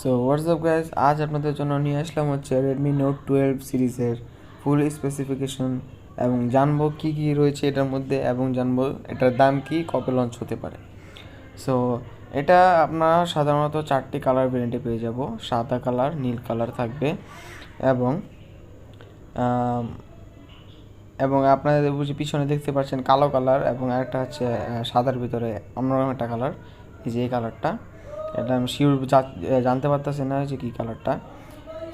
So WhatsApp guys, আজ আপনাদের জন্য নিয়ে আসলাম হচ্ছে রেডমি নোট 12 সিরিজের ফুল স্পেসিফিকেশন এবং জানবো কী কী রয়েছে এটার মধ্যে এবং জানবো এটার দাম কী, কবে লঞ্চ হতে পারে। সো এটা আপনারা সাধারণত 4টি কালার ভেরিয়েন্টে পেয়ে যাব। সাদা কালার, নীল কালার থাকবে এবং এবং আপনাদের বুঝি পিছনে দেখতে পাচ্ছেন কালো কালার এবং আরেকটা হচ্ছে সাদার ভিতরে অন্যরকম একটা কালার। এই যে এই কালারটা, এটা আমি শিওর জানতে পারতেছি না যে কী কালারটা।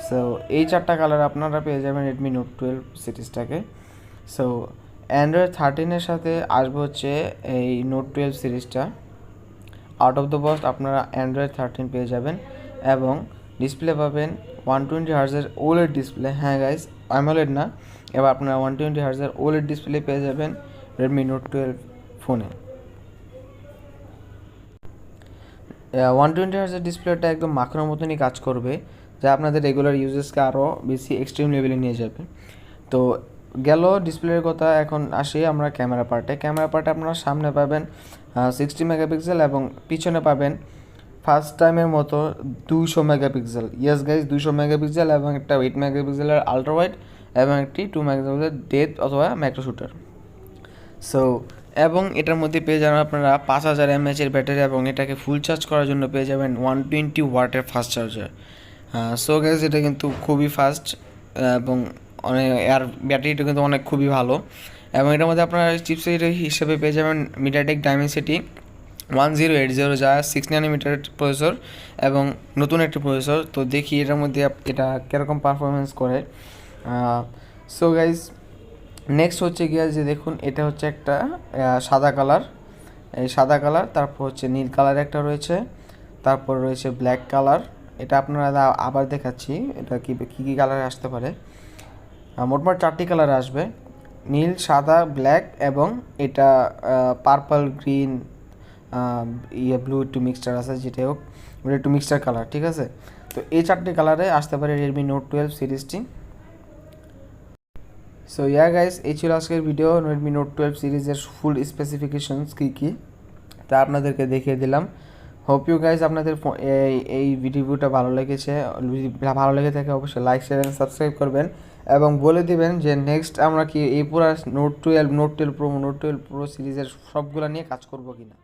সো এই 4টা কালার আপনারা পেয়ে যাবেন রেডমি নোট 12 সিরিজটাকে। সো অ্যান্ড্রয়েড 13-এর সাথে আসবে হচ্ছে এই নোট 12 সিরিজটা। আউট অফ দ্য বক্স আপনারা অ্যান্ড্রয়েড 13 পেয়ে যাবেন এবং ডিসপ্লে পাবেন 120 হার্জের ওলেড ডিসপ্লে। হ্যাঁ গাইস, অ্যামোলেড না, এবার আপনারা 120 হার্জের ওলেড ডিসপ্লে পেয়ে যাবেন রেডমি নোট 12 ফোনে। 120 হার্জের ডিসপ্লেটা একদম মাখনের মতনই কাজ করবে, যা আপনাদের রেগুলার ইউজেসকে আরও বেশি এক্সট্রিম লেভেলে নিয়ে যাবে। তো গেল ডিসপ্লের কথা, এখন আসি আমরা ক্যামেরা পার্টে আপনারা সামনে পাবেন 60 মেগাপিক্সেল এবং পিছনে পাবেন ফার্স্ট টাইমের মতো 200 মেগাপিক্সেল। ইয়েস গাইজ, 200 মেগাপিক্সেল এবং একটা 8 মেগাপিক্সেলের আলট্রা ওয়াইড এবং একটি 2 মেগাপিক্সেলের ডেপথ অথবা ম্যাক্রো শুটার। সো এবং এটার মধ্যে পেয়ে যাবেন আপনারা 5000 mAh-এর ব্যাটারি এবং এটাকে ফুল চার্জ করার জন্য পেয়ে যাবেন 120 ওয়াটের ফাস্ট চার্জার। সো গাইজ, এটা কিন্তু খুবই ফাস্ট এবং অনেক আর ব্যাটারিটা কিন্তু অনেক খুবই ভালো। এবং এটার মধ্যে আপনারা চিপসেট হিসেবে পেয়ে যাবেন মিডিয়াটেক ডাইমেনসিটি 1080, যা 6 ন্যানোমিটার প্রসেসর এবং নতুন একটি প্রসেসর। তো দেখি এটার মধ্যে এটা কীরকম পারফরমেন্স করে। সো গাইজ, নেক্সট হচ্ছে গিয়ে যে দেখুন, এটা হচ্ছে একটা সাদা কালার, এই সাদা কালার, তারপর হচ্ছে নীল কালার একটা রয়েছে, তারপর রয়েছে ব্ল্যাক কালার। এটা আপনারা আবার দেখাচ্ছি এটা কী কী কালারে আসতে পারে। মোটমাট 4টি কালারে আসবে, নীল, সাদা, ব্ল্যাক এবং এটা পার্পল, গ্রিন, ব্লু একটু মিক্সচার আছে, যেটাই হোক ওটা একটু মিক্সচার কালার, ঠিক আছে। তো এই 4টি কালারে আসতে পারে রেডমি নোট 12 সিরিজটি। সো ইয়া গাইস, এই ছিল আজকের ভিডিও রেডমি নোট 12 সিরিজের ফুল স্পেসিফিকেশনস কী তা আপনাদেরকে দেখিয়ে দিলাম। হোপ ইউ গাইস আপনাদের এই ভিডিওটা ভালো লেগেছে। যদি ভালো লেগে থাকে অবশ্যই লাইক, শেয়ার এবং সাবস্ক্রাইব করবেন এবং বলে দিবেন যে নেক্সট আমরা কি এই পুরো নোট 12 প্রো সিরিজের সবগুলো নিয়ে কাজ করবো কিনা।